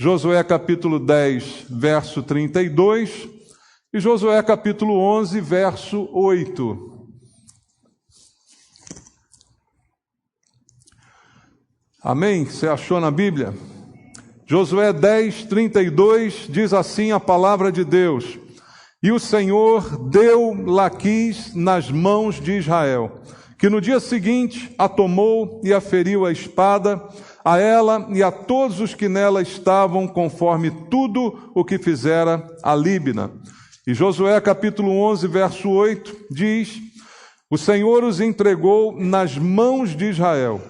Josué capítulo 10, verso 32 e Josué capítulo 11, verso 8. Amém? Você achou na Bíblia? Josué 10, 32 diz assim a palavra de Deus: E o Senhor deu Laquis nas mãos de Israel, que no dia seguinte a tomou e a feriu a espada, a ela e a todos os que nela estavam, conforme tudo o que fizera a Líbina. E Josué capítulo 11, verso 8 diz: O Senhor os entregou nas mãos de Israel,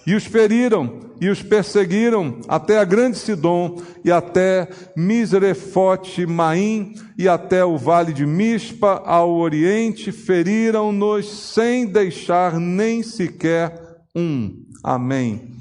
e os feriram e os perseguiram até a grande Sidom e até Misrefote-Maim e até o vale de Mispa ao oriente, feriram-nos sem deixar nem sequer um. Amém.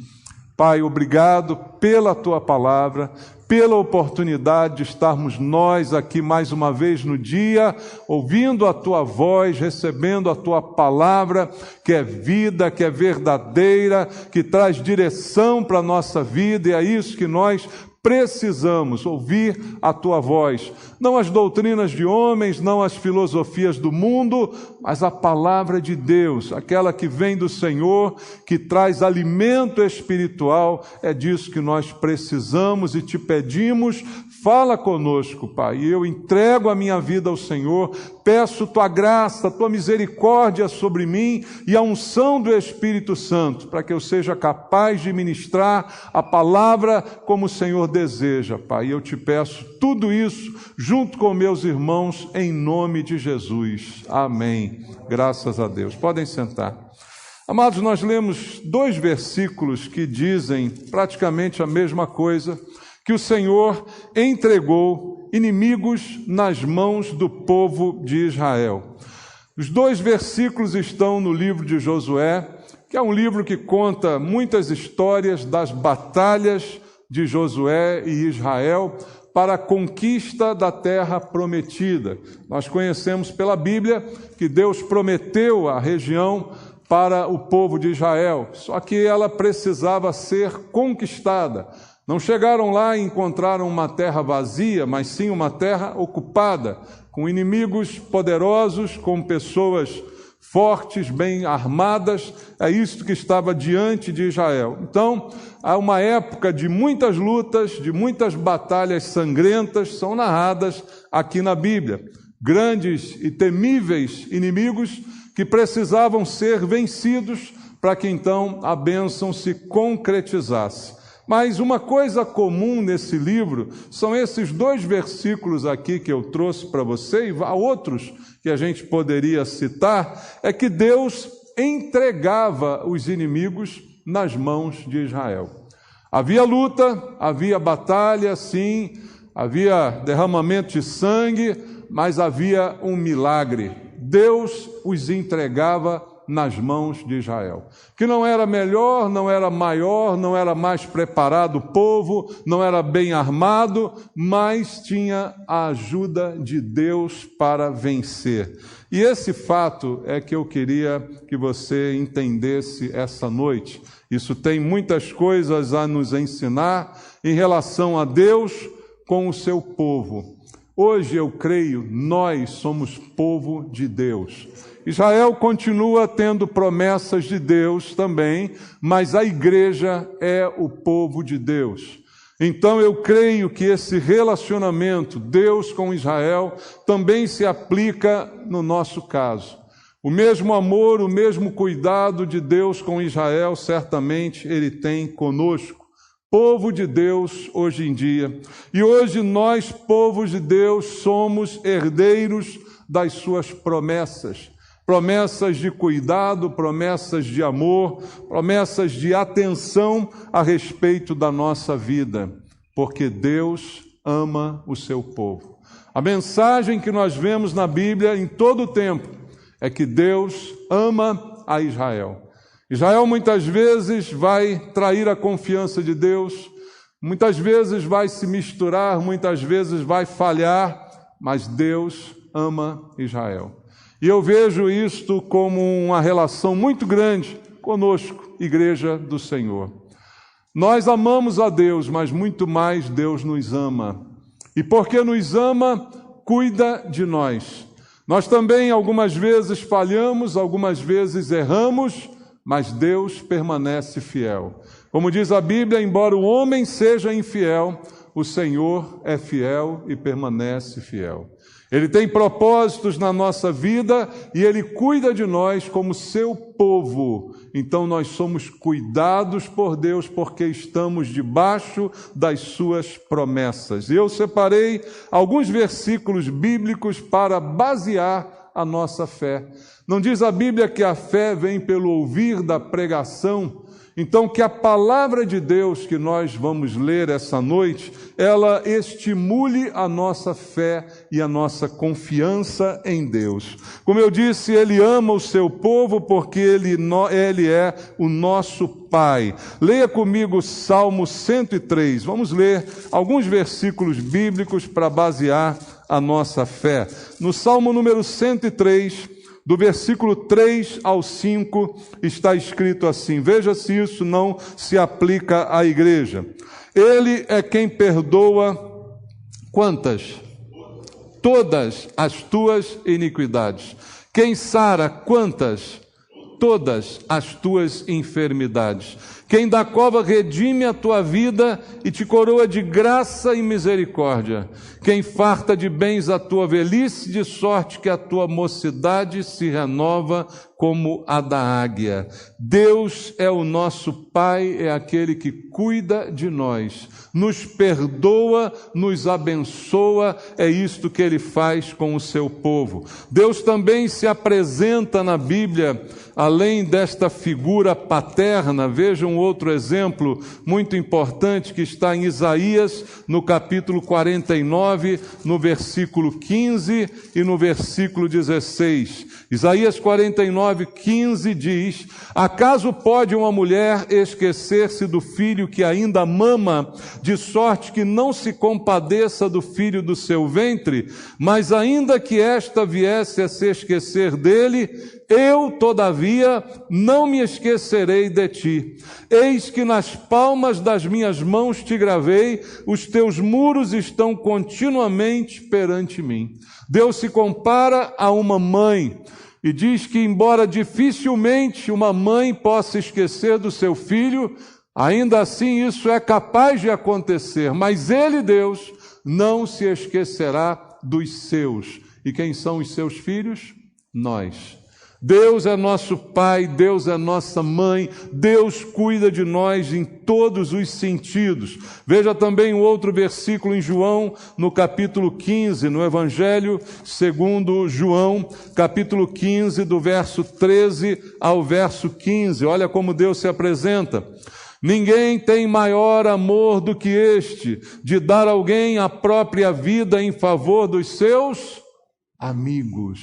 Pai, obrigado pela Tua palavra, pela oportunidade de estarmos nós aqui mais uma vez no dia, ouvindo a Tua voz, recebendo a Tua palavra, que é vida, que é verdadeira, que traz direção para a nossa vida, e é isso que nós precisamos, ouvir a Tua voz. Não as doutrinas de homens, não as filosofias do mundo, mas a palavra de Deus, aquela que vem do Senhor, que traz alimento espiritual. É disso que nós precisamos e te pedimos. Fala conosco, Pai, e eu entrego a minha vida ao Senhor, peço Tua graça, Tua misericórdia sobre mim e a unção do Espírito Santo, para que eu seja capaz de ministrar a palavra como o Senhor deseja, Pai. E eu te peço tudo isso junto com meus irmãos, em nome de Jesus. Amém. Graças a Deus. Podem sentar. Amados, nós lemos 2 versículos que dizem praticamente a mesma coisa, que o Senhor entregou inimigos nas mãos do povo de Israel. Os 2 versículos estão no livro de Josué, que é um livro que conta muitas histórias das batalhas de Josué e Israel para a conquista da terra prometida. Nós conhecemos pela Bíblia que Deus prometeu a região para o povo de Israel, só que ela precisava ser conquistada. Não chegaram lá e encontraram uma terra vazia, mas sim uma terra ocupada, com inimigos poderosos, com pessoas fortes, bem armadas. É isso que estava diante de Israel. Então, há uma época de muitas lutas, de muitas batalhas sangrentas, são narradas aqui na Bíblia. Grandes e temíveis inimigos que precisavam ser vencidos para que então a bênção se concretizasse. Mas uma coisa comum nesse livro são esses 2 versículos aqui que eu trouxe para você, e há outros que a gente poderia citar, é que Deus entregava os inimigos nas mãos de Israel. Havia luta, havia batalha, sim, havia derramamento de sangue, mas havia um milagre. Deus os entregava nas mãos de Israel, que não era melhor, não era maior, não era mais preparado o povo, não era bem armado, mas tinha a ajuda de Deus para vencer. E esse fato é que eu queria que você entendesse essa noite. Isso tem muitas coisas a nos ensinar em relação a Deus com o seu povo. Hoje eu creio, nós somos povo de Deus. Israel continua tendo promessas de Deus também, mas a igreja é o povo de Deus. Então eu creio que esse relacionamento, Deus com Israel, também se aplica no nosso caso. O mesmo amor, o mesmo cuidado de Deus com Israel, certamente Ele tem conosco. Povo de Deus hoje em dia. E hoje nós, povos de Deus, somos herdeiros das suas promessas. Promessas de cuidado, promessas de amor, promessas de atenção a respeito da nossa vida, porque Deus ama o seu povo. A mensagem que nós vemos na Bíblia em todo o tempo é que Deus ama a Israel. Israel muitas vezes vai trair a confiança de Deus, muitas vezes vai se misturar, muitas vezes vai falhar, mas Deus ama Israel. E eu vejo isto como uma relação muito grande conosco, Igreja do Senhor. Nós amamos a Deus, mas muito mais Deus nos ama. E porque nos ama, cuida de nós. Nós também algumas vezes falhamos, algumas vezes erramos, mas Deus permanece fiel. Como diz a Bíblia, embora o homem seja infiel, o Senhor é fiel e permanece fiel. Ele tem propósitos na nossa vida e Ele cuida de nós como seu povo. Então nós somos cuidados por Deus porque estamos debaixo das suas promessas. E eu separei alguns versículos bíblicos para basear a nossa fé. Não diz a Bíblia que a fé vem pelo ouvir da pregação? Então, que a palavra de Deus que nós vamos ler essa noite, ela estimule a nossa fé e a nossa confiança em Deus. Como eu disse, Ele ama o seu povo porque Ele é o nosso Pai. Leia comigo Salmo 103. Vamos ler alguns versículos bíblicos para basear a nossa fé. No Salmo número 103, do versículo 3 ao 5, está escrito assim, veja se isso não se aplica à igreja. Ele é quem perdoa quantas? Todas as tuas iniquidades. Quem sara quantas? Todas as tuas enfermidades. Quem da cova redime a tua vida e te coroa de graça e misericórdia. Quem farta de bens a tua velhice, de sorte que a tua mocidade se renova como a da águia. Deus é o nosso Pai, é aquele que cuida de nós, nos perdoa, nos abençoa, é isto que Ele faz com o seu povo. Deus também se apresenta na Bíblia, além desta figura paterna, veja um outro exemplo muito importante que está em Isaías, no capítulo 49, no versículo 15 e no versículo 16. Isaías 49, 15 diz: acaso pode uma mulher esquecer-se do filho que ainda mama, de sorte que não se compadeça do filho do seu ventre? Mas ainda que esta viesse a se esquecer dele, eu, todavia, não me esquecerei de ti. Eis que nas palmas das minhas mãos te gravei, os teus muros estão continuamente perante mim. Deus se compara a uma mãe e diz que, embora dificilmente uma mãe possa esquecer do seu filho, ainda assim isso é capaz de acontecer. Mas Ele, Deus, não se esquecerá dos seus. E quem são os seus filhos? Nós. Deus é nosso Pai, Deus é nossa mãe, Deus cuida de nós em todos os sentidos. Veja também um outro versículo em João, no capítulo 15, no Evangelho segundo João, capítulo 15, do verso 13 ao verso 15. Olha como Deus se apresenta. Ninguém tem maior amor do que este, de dar a alguém a própria vida em favor dos seus amigos.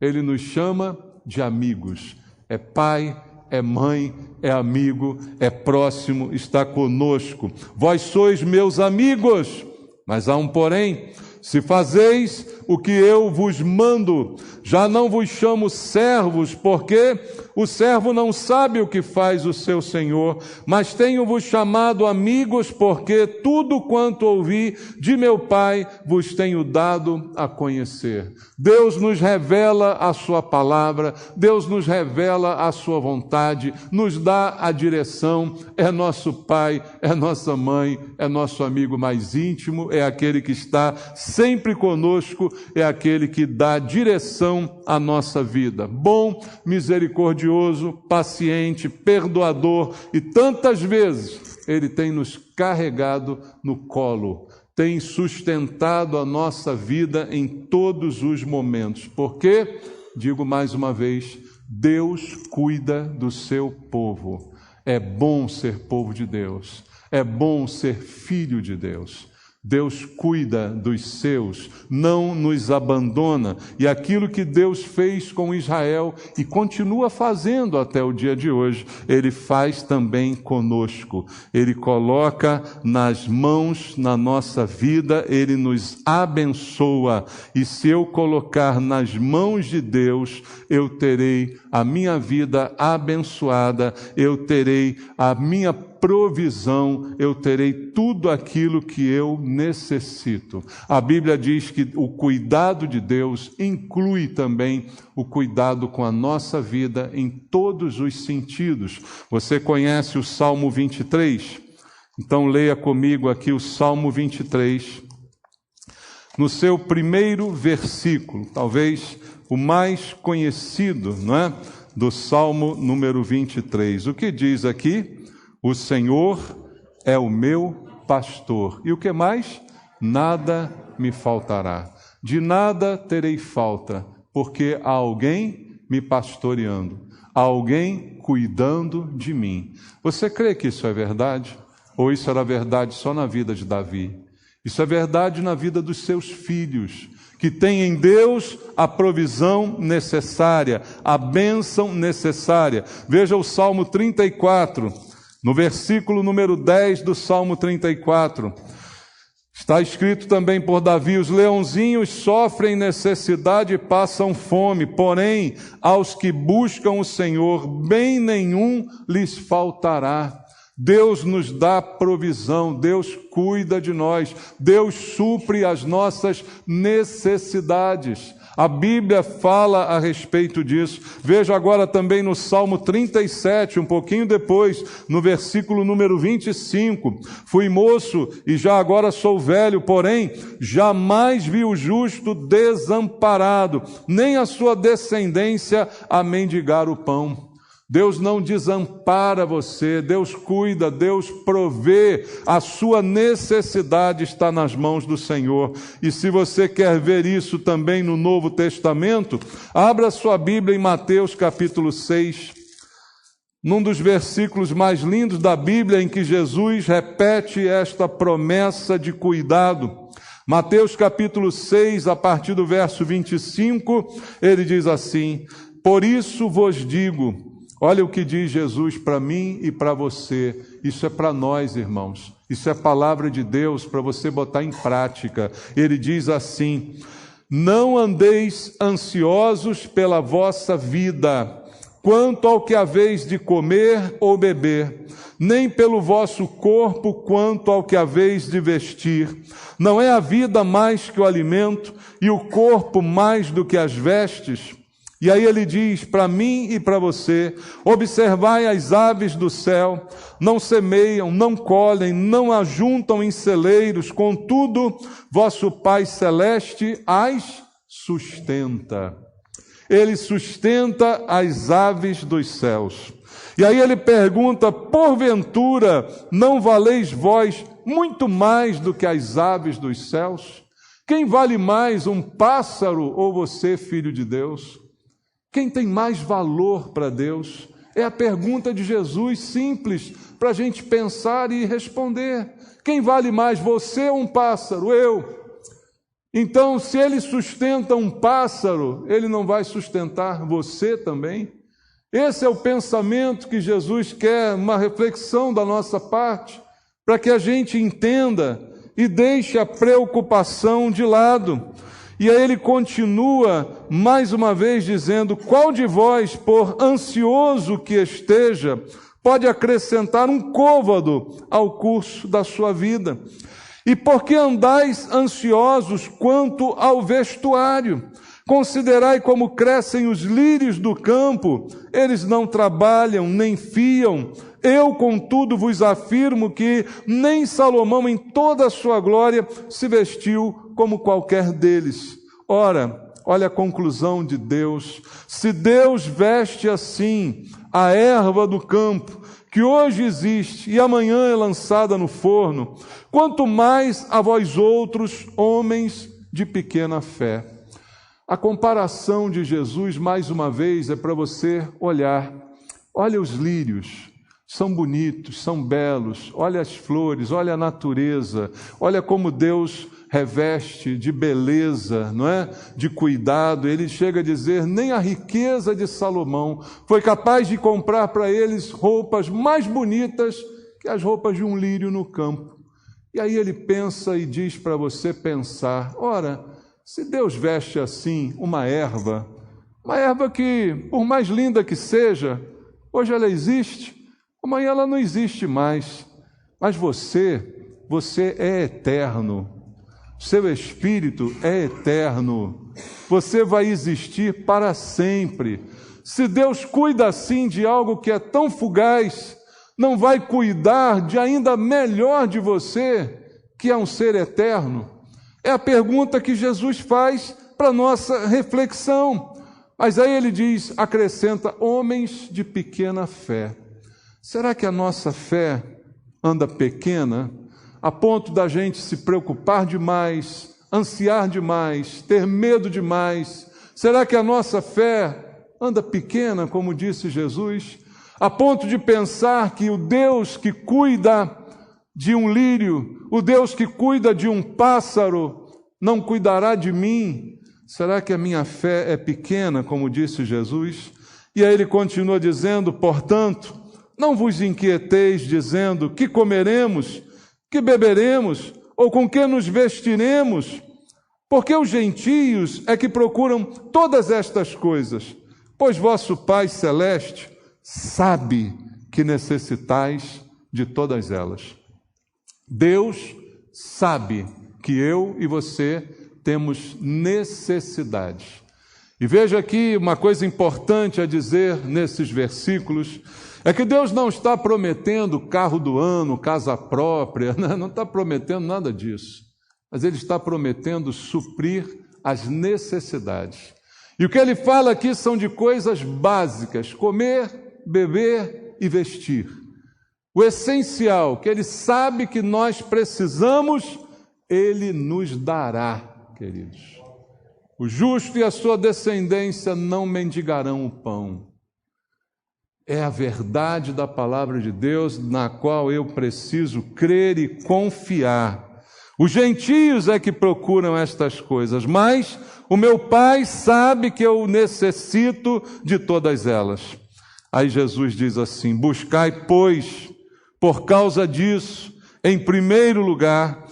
Ele nos chama de amigos. É pai, é mãe, é amigo, é próximo, está conosco. Vós sois meus amigos, mas há um porém: se fazeis o que eu vos mando, já não vos chamo servos, porque o servo não sabe o que faz o seu senhor, mas tenho-vos chamado amigos, porque tudo quanto ouvi de meu Pai vos tenho dado a conhecer. Deus nos revela a sua palavra, Deus nos revela a sua vontade, nos dá a direção, é nosso Pai, é nossa mãe, é nosso amigo mais íntimo, é aquele que está sempre conosco, é aquele que dá direção à nossa vida. Bom, misericordioso, paciente, perdoador, e tantas vezes Ele tem nos carregado no colo, tem sustentado a nossa vida em todos os momentos. Porque, digo mais uma vez, Deus cuida do seu povo. É bom ser povo de Deus, é bom ser filho de Deus. Deus cuida dos seus, não nos abandona. E aquilo que Deus fez com Israel e continua fazendo até o dia de hoje, Ele faz também conosco. Ele coloca nas mãos, na nossa vida, Ele nos abençoa. E se eu colocar nas mãos de Deus, eu terei a minha vida abençoada, eu terei a minha provisão, eu terei tudo aquilo que eu necessito. A Bíblia diz que o cuidado de Deus inclui também o cuidado com a nossa vida em todos os sentidos. Você conhece o Salmo 23? Então leia comigo aqui o Salmo 23, no seu primeiro versículo, talvez o mais conhecido, não é? Do Salmo número 23. O que diz aqui? O Senhor é o meu pastor. E o que mais? Nada me faltará. De nada terei falta, porque há alguém me pastoreando, há alguém cuidando de mim. Você crê que isso é verdade? Ou isso era verdade só na vida de Davi? Isso é verdade na vida dos seus filhos, que têm em Deus a provisão necessária, a bênção necessária. Veja o Salmo 34, no versículo número 10 do Salmo 34. Está escrito também por Davi: os leãozinhos sofrem necessidade e passam fome, porém aos que buscam o Senhor, bem nenhum lhes faltará. Deus nos dá provisão, Deus cuida de nós, Deus supre as nossas necessidades. A Bíblia fala a respeito disso. Veja agora também no Salmo 37, um pouquinho depois, no versículo número 25. Fui moço e já agora sou velho, porém jamais vi o justo desamparado, nem a sua descendência a mendigar o pão. Deus não desampara você, Deus cuida, Deus provê, a sua necessidade está nas mãos do Senhor. E se você quer ver isso também no Novo Testamento, abra sua Bíblia em Mateus capítulo 6, num dos versículos mais lindos da Bíblia, em que Jesus repete esta promessa de cuidado. Mateus capítulo 6, a partir do verso 25, ele diz assim: por isso vos digo. Olha o que diz Jesus para mim e para você. Isso é para nós, irmãos. Isso é palavra de Deus para você botar em prática. Ele diz assim: não andeis ansiosos pela vossa vida, quanto ao que haveis de comer ou beber, nem pelo vosso corpo, quanto ao que haveis de vestir. Não é a vida mais que o alimento, e o corpo mais do que as vestes? E aí ele diz para mim e para você: observai as aves do céu, não semeiam, não colhem, não ajuntam em celeiros, contudo, vosso Pai Celeste as sustenta. Ele sustenta as aves dos céus. E aí ele pergunta: porventura, não valeis vós muito mais do que as aves dos céus? Quem vale mais, um pássaro ou você, filho de Deus? Quem tem mais valor para Deus? É a pergunta de Jesus, simples, para a gente pensar e responder. Quem vale mais, você ou um pássaro? Eu. Então, se ele sustenta um pássaro, ele não vai sustentar você também? Esse é o pensamento que Jesus quer, uma reflexão da nossa parte, para que a gente entenda e deixe a preocupação de lado. E aí ele continua mais uma vez dizendo: qual de vós, por ansioso que esteja, pode acrescentar um côvado ao curso da sua vida? E por que andais ansiosos quanto ao vestuário? Considerai como crescem os lírios do campo, eles não trabalham, nem fiam. Eu, contudo, vos afirmo que nem Salomão, em toda a sua glória, se vestiu como qualquer deles. Ora, olha a conclusão de Deus: se Deus veste assim a erva do campo, que hoje existe e amanhã é lançada no forno, quanto mais a vós outros, homens de pequena fé. A comparação de Jesus, mais uma vez, é para você olhar. Olha os lírios, são bonitos, são belos. Olha as flores, olha a natureza. Olha como Deus reveste de beleza, não é? De cuidado. Ele chega a dizer: nem a riqueza de Salomão foi capaz de comprar para eles roupas mais bonitas que as roupas de um lírio no campo. E aí ele pensa e diz para você pensar: ora, se Deus veste assim uma erva que, por mais linda que seja, hoje ela existe, Amanhã ela não existe mais. Mas você é eterno. Seu espírito é eterno. Você vai existir para sempre. Se Deus cuida assim de algo que é tão fugaz, não vai cuidar de ainda melhor de você, que é um ser eterno? É a pergunta que Jesus faz para nossa reflexão. Mas aí ele diz, acrescenta, homens de pequena fé. Será que a nossa fé anda pequena, a ponto da gente se preocupar demais, ansiar demais, ter medo demais? Será que a nossa fé anda pequena, como disse Jesus, a ponto de pensar que o Deus que cuida de um lírio, o Deus que cuida de um pássaro, não cuidará de mim? Será que a minha fé é pequena, como disse Jesus? E aí ele continua dizendo, portanto, não vos inquieteis dizendo que comeremos, que beberemos, ou com que nos vestiremos, porque os gentios é que procuram todas estas coisas, pois vosso Pai Celeste sabe que necessitais de todas elas. Deus sabe que eu e você temos necessidades. E veja aqui uma coisa importante a dizer nesses versículos, é que Deus não está prometendo carro do ano, casa própria, não está prometendo nada disso, mas Ele está prometendo suprir as necessidades. E o que Ele fala aqui são de coisas básicas, comer, beber e vestir. O essencial, que Ele sabe que nós precisamos, Ele nos dará, queridos. O justo e a sua descendência não mendigarão o pão. É a verdade da palavra de Deus na qual eu preciso crer e confiar. Os gentios é que procuram estas coisas, mas o meu Pai sabe que eu necessito de todas elas. Aí Jesus diz assim, buscai, pois, por causa disso, em primeiro lugar,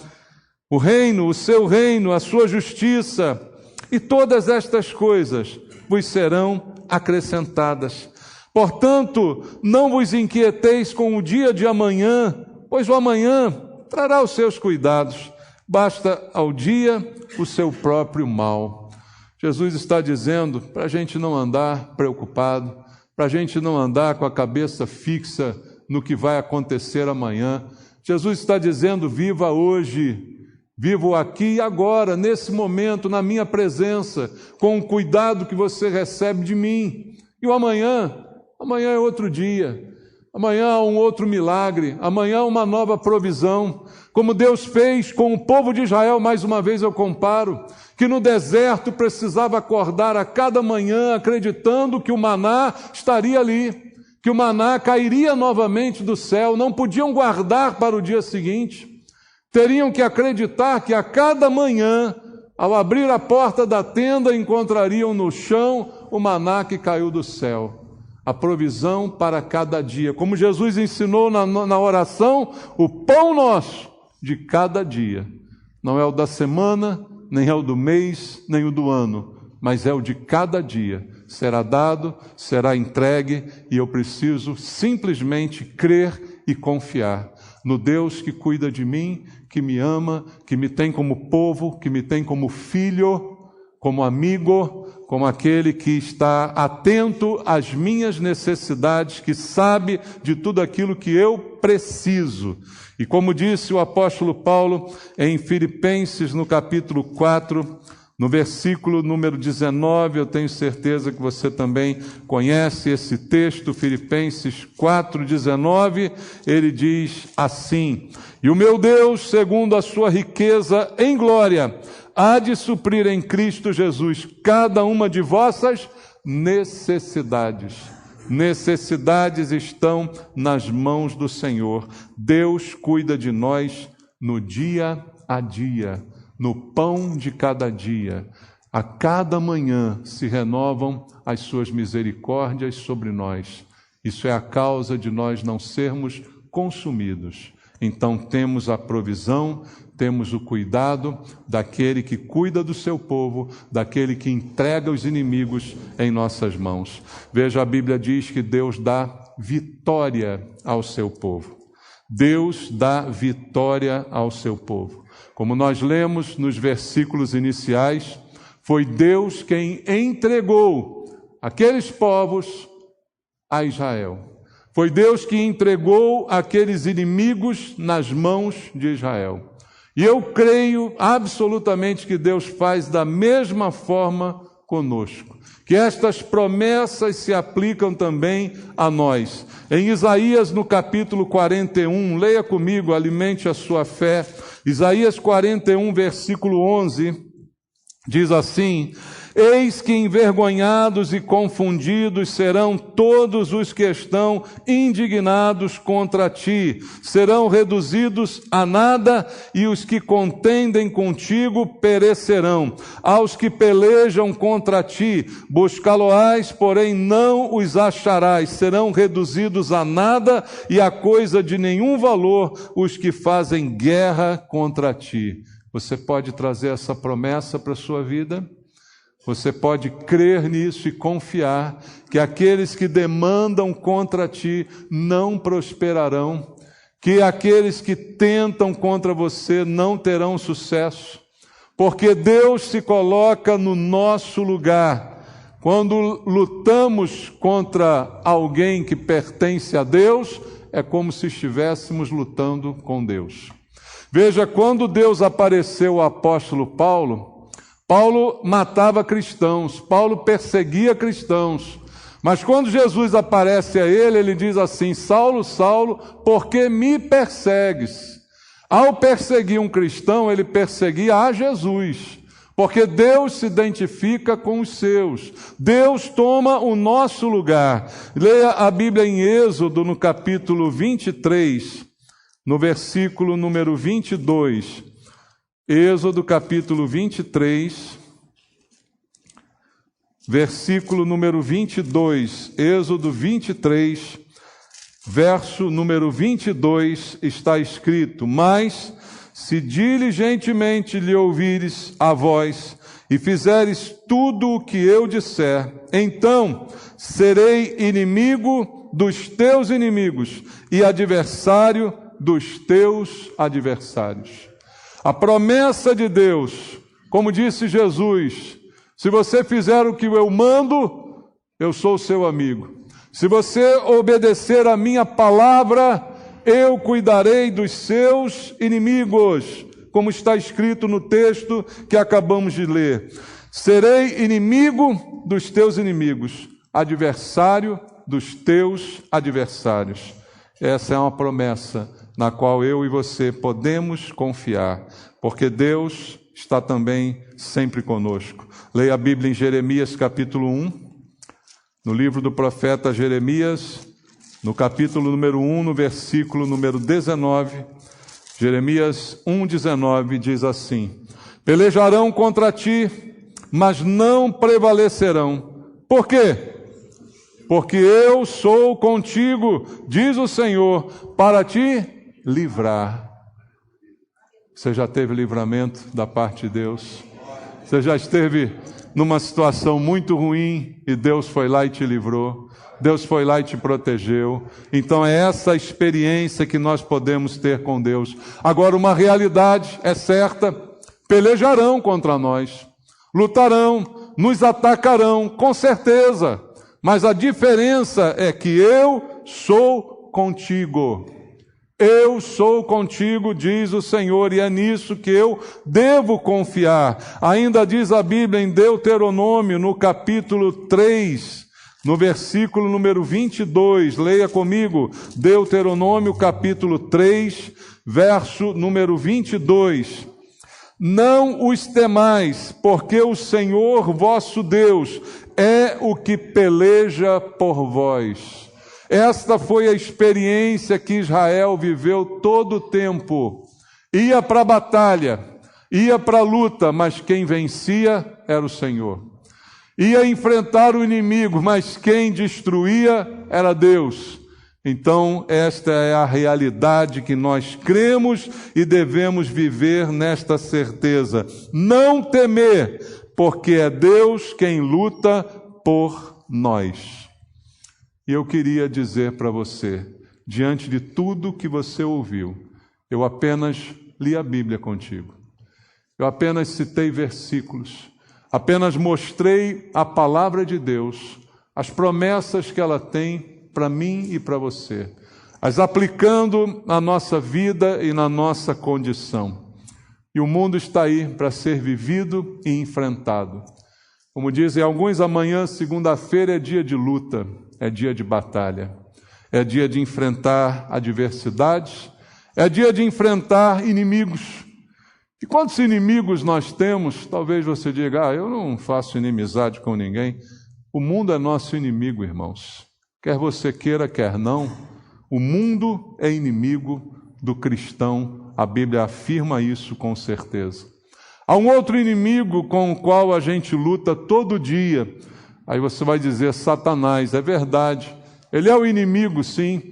o reino, o seu reino, a sua justiça, e todas estas coisas vos serão acrescentadas. Portanto, não vos inquieteis com o dia de amanhã, pois o amanhã trará os seus cuidados. Basta ao dia o seu próprio mal. Jesus está dizendo para a gente não andar preocupado, para a gente não andar com a cabeça fixa no que vai acontecer amanhã. Jesus está dizendo, viva hoje. Vivo aqui e agora, nesse momento, na minha presença, com o cuidado que você recebe de mim. E o amanhã é outro dia. Amanhã há um outro milagre. Amanhã uma nova provisão. Como Deus fez com o povo de Israel, mais uma vez eu comparo, que no deserto precisava acordar a cada manhã acreditando que o maná estaria ali, que o maná cairia novamente do céu, não podiam guardar para o dia seguinte. Teriam que acreditar que a cada manhã, ao abrir a porta da tenda, encontrariam no chão o maná que caiu do céu. A provisão para cada dia. Como Jesus ensinou na oração, o pão nosso de cada dia. Não é o da semana, nem é o do mês, nem o do ano, mas é o de cada dia. Será dado, será entregue, e eu preciso simplesmente crer e confiar no Deus que cuida de mim, que me ama, que me tem como povo, que me tem como filho, como amigo, como aquele que está atento às minhas necessidades, que sabe de tudo aquilo que eu preciso. E como disse o apóstolo Paulo em Filipenses, no capítulo 4, no versículo número 19, eu tenho certeza que você também conhece esse texto, Filipenses 4:19, ele diz assim: e o meu Deus, segundo a sua riqueza em glória, há de suprir em Cristo Jesus cada uma de vossas necessidades. Necessidades estão nas mãos do Senhor. Deus cuida de nós no dia a dia, no pão de cada dia. A cada manhã se renovam as suas misericórdias sobre nós. Isso é a causa de nós não sermos consumidos. Então temos a provisão, temos o cuidado daquele que cuida do seu povo, daquele que entrega os inimigos em nossas mãos. Veja, a Bíblia diz que Deus dá vitória ao seu povo. Deus dá vitória ao seu povo. Como nós lemos nos versículos iniciais, foi Deus quem entregou aqueles povos a Israel. Foi Deus que entregou aqueles inimigos nas mãos de Israel. E eu creio absolutamente que Deus faz da mesma forma conosco. Que estas promessas se aplicam também a nós. Em Isaías, no capítulo 41, leia comigo, alimente a sua fé. Isaías 41, versículo 11, diz assim: eis que envergonhados e confundidos serão todos os que estão indignados contra ti, serão reduzidos a nada, e os que contendem contigo perecerão. Aos que pelejam contra ti, buscá-lo-ás, porém não os acharás, serão reduzidos a nada e a coisa de nenhum valor os que fazem guerra contra ti. Você pode trazer essa promessa para a sua vida? Você pode crer nisso e confiar que aqueles que demandam contra ti não prosperarão, que aqueles que tentam contra você não terão sucesso, porque Deus se coloca no nosso lugar. Quando lutamos contra alguém que pertence a Deus, é como se estivéssemos lutando com Deus. Veja, quando Deus apareceu ao apóstolo Paulo, Paulo matava cristãos, Paulo perseguia cristãos, mas quando Jesus aparece a ele, ele diz assim: Saulo, Saulo, por que me persegues? Ao perseguir um cristão, ele perseguia a Jesus, porque Deus se identifica com os seus, Deus toma o nosso lugar. Leia a Bíblia em Êxodo, no capítulo 23, no versículo número 22. Êxodo capítulo 23, versículo número 22, Êxodo 23, verso número 22, está escrito: mas se diligentemente lhe ouvires a voz e fizeres tudo o que eu disser, então serei inimigo dos teus inimigos e adversário dos teus adversários. A promessa de Deus, como disse Jesus: se você fizer o que eu mando, eu sou seu amigo. Se você obedecer a minha palavra, eu cuidarei dos seus inimigos, como está escrito no texto que acabamos de ler. Serei inimigo dos teus inimigos, adversário dos teus adversários. Essa é uma promessa na qual eu e você podemos confiar, porque Deus está também sempre conosco. Leia a Bíblia em Jeremias capítulo 1, no livro do profeta Jeremias, no capítulo número 1, no versículo número 19, Jeremias 1,19 diz assim: pelejarão contra ti, mas não prevalecerão. Por quê? Porque eu sou contigo, diz o Senhor, para te livrar. Você já teve livramento da parte de Deus? Você já esteve numa situação muito ruim e Deus foi lá e te livrou? Deus foi lá e te protegeu? Então é essa experiência que nós podemos ter com Deus. Agora, uma realidade é certa: pelejarão contra nós, lutarão, nos atacarão, com certeza. Mas a diferença é que eu sou contigo. Eu sou contigo, diz o Senhor, e é nisso que eu devo confiar. Ainda diz a Bíblia em Deuteronômio, no capítulo 3, no versículo número 22, leia comigo, Deuteronômio capítulo 3, verso número 22. Não os temais, porque o Senhor vosso Deus é o que peleja por vós. Esta foi a experiência que Israel viveu todo o tempo. Ia para a batalha, ia para a luta, mas quem vencia era o Senhor. Ia enfrentar o inimigo, mas quem destruía era Deus. Então, esta é a realidade que nós cremos e devemos viver nesta certeza. Não temer, porque é Deus quem luta por nós. E eu queria dizer para você, diante de tudo que você ouviu, eu apenas li a Bíblia contigo. Eu apenas citei versículos, apenas mostrei a palavra de Deus, as promessas que ela tem para mim e para você, as aplicando na nossa vida e na nossa condição. E o mundo está aí para ser vivido e enfrentado. Como dizem alguns, amanhã, segunda-feira, é dia de luta, é dia de batalha, é dia de enfrentar adversidades, é dia de enfrentar inimigos. E quantos inimigos nós temos? Talvez você diga, eu não faço inimizade com ninguém. O mundo é nosso inimigo, irmãos. Quer você queira, quer não, o mundo é inimigo do cristão. A Bíblia afirma isso com certeza. Há um outro inimigo com o qual a gente luta todo dia. Aí você vai dizer, Satanás. É verdade. Ele é o inimigo, sim.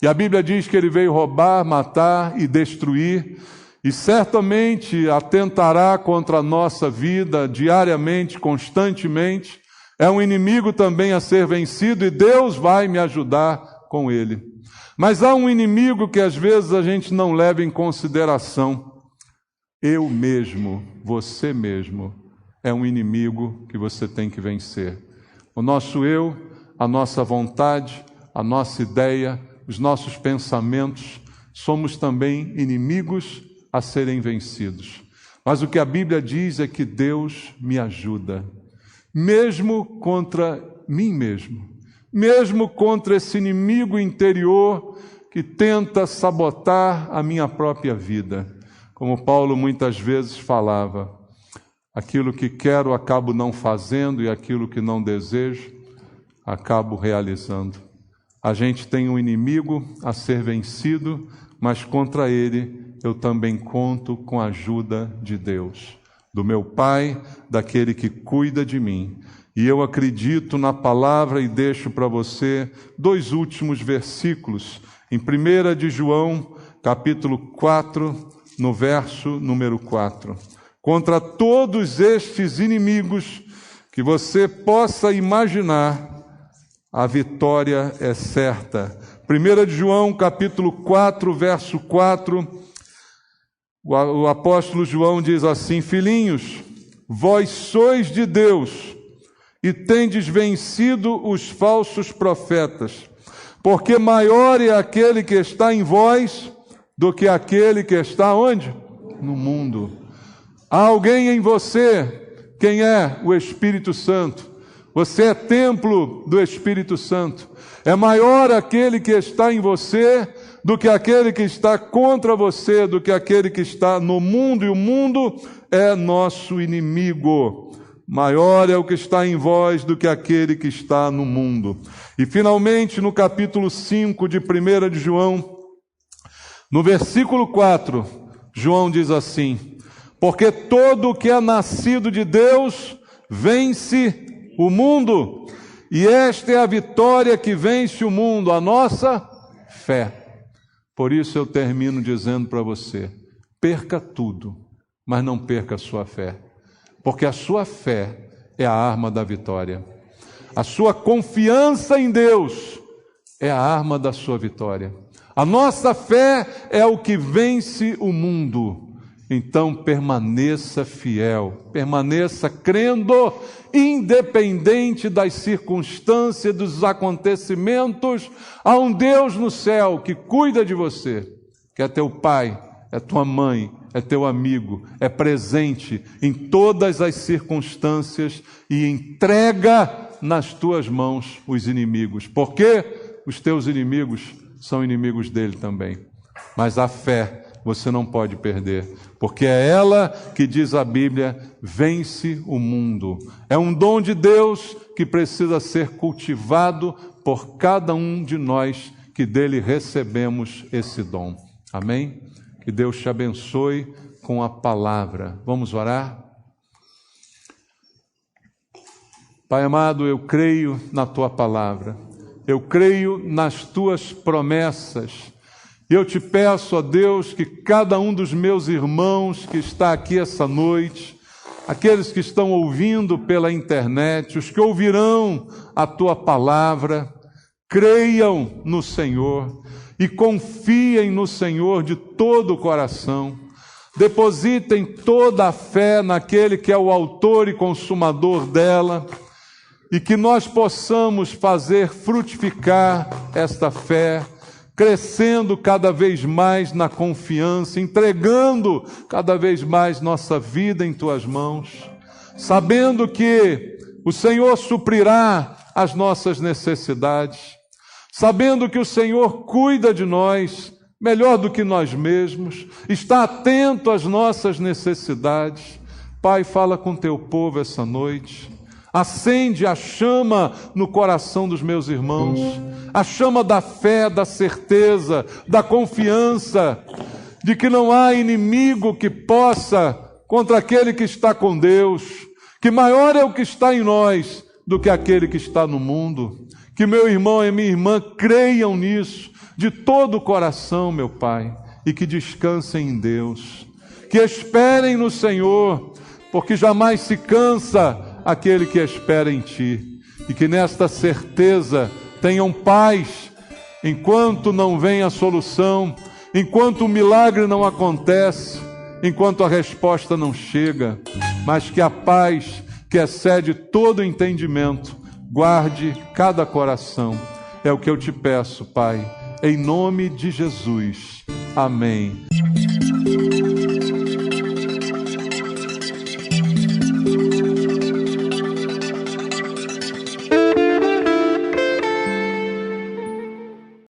E a Bíblia diz que ele veio roubar, matar e destruir. E certamente atentará contra a nossa vida diariamente, constantemente. É um inimigo também a ser vencido e Deus vai me ajudar com ele. Mas há um inimigo que às vezes a gente não leva em consideração. Eu mesmo, você mesmo, é um inimigo que você tem que vencer. O nosso eu, a nossa vontade, a nossa ideia, os nossos pensamentos, somos também inimigos a serem vencidos. Mas o que a Bíblia diz é que Deus me ajuda, mesmo contra mim mesmo, mesmo contra esse inimigo interior que tenta sabotar a minha própria vida. Como Paulo muitas vezes falava, aquilo que quero acabo não fazendo e aquilo que não desejo acabo realizando. A gente tem um inimigo a ser vencido, mas contra ele eu também conto com a ajuda de Deus, do meu Pai, daquele que cuida de mim. E eu acredito na palavra e deixo para você 2 últimos versículos, em 1 de João, capítulo 4, no verso número 4. Contra todos estes inimigos que você possa imaginar, a vitória é certa. 1 de João, capítulo 4, verso 4, o apóstolo João diz assim, filhinhos, vós sois de Deus e tendes vencido os falsos profetas, porque maior é aquele que está em vós do que aquele que está onde? No mundo. Há alguém em você, quem é? O Espírito Santo. Você é templo do Espírito Santo. É maior aquele que está em você do que aquele que está contra você, do que aquele que está no mundo, e o mundo é nosso inimigo. Maior é o que está em vós do que aquele que está no mundo. E finalmente, no capítulo 5 de 1 de João, no versículo 4, João diz assim, porque todo o que é nascido de Deus vence o mundo, e esta é a vitória que vence o mundo, a nossa fé. Por isso eu termino dizendo para você, perca tudo, mas não perca a sua fé, porque a sua fé é a arma da vitória. A sua confiança em Deus é a arma da sua vitória. A nossa fé é o que vence o mundo. Então permaneça fiel, permaneça crendo, independente das circunstâncias, dos acontecimentos. Há um Deus no céu que cuida de você, que é teu pai, é tua mãe, é teu amigo, é presente em todas as circunstâncias e entrega nas tuas mãos os inimigos, porque os teus inimigos são inimigos dele também. Mas a fé você não pode perder, porque é ela que, diz a Bíblia, vence o mundo. É um dom de Deus que precisa ser cultivado por cada um de nós que dele recebemos esse dom. Amém? Que Deus te abençoe com a palavra. Vamos orar? Pai amado, eu creio na tua palavra, eu creio nas tuas promessas. E eu te peço, ó Deus, que cada um dos meus irmãos que está aqui essa noite, aqueles que estão ouvindo pela internet, os que ouvirão a tua palavra, creiam no Senhor e confiem no Senhor de todo o coração. Depositem toda a fé naquele que é o autor e consumador dela, e que nós possamos fazer frutificar esta fé, crescendo cada vez mais na confiança, entregando cada vez mais nossa vida em Tuas mãos, sabendo que o Senhor suprirá as nossas necessidades, sabendo que o Senhor cuida de nós melhor do que nós mesmos, está atento às nossas necessidades. Pai, fala com Teu povo essa noite, acende a chama no coração dos meus irmãos, a chama da fé, da certeza, da confiança, de que não há inimigo que possa contra aquele que está com Deus, que maior é o que está em nós do que aquele que está no mundo. Que meu irmão e minha irmã creiam nisso de todo o coração, meu Pai, e que descansem em Deus, que esperem no Senhor, porque jamais se cansa aquele que espera em Ti, e que nesta certeza tenham paz, enquanto não vem a solução, enquanto o milagre não acontece, enquanto a resposta não chega, mas que a paz que excede todo entendimento guarde cada coração. É o que eu Te peço, Pai, em nome de Jesus. Amém.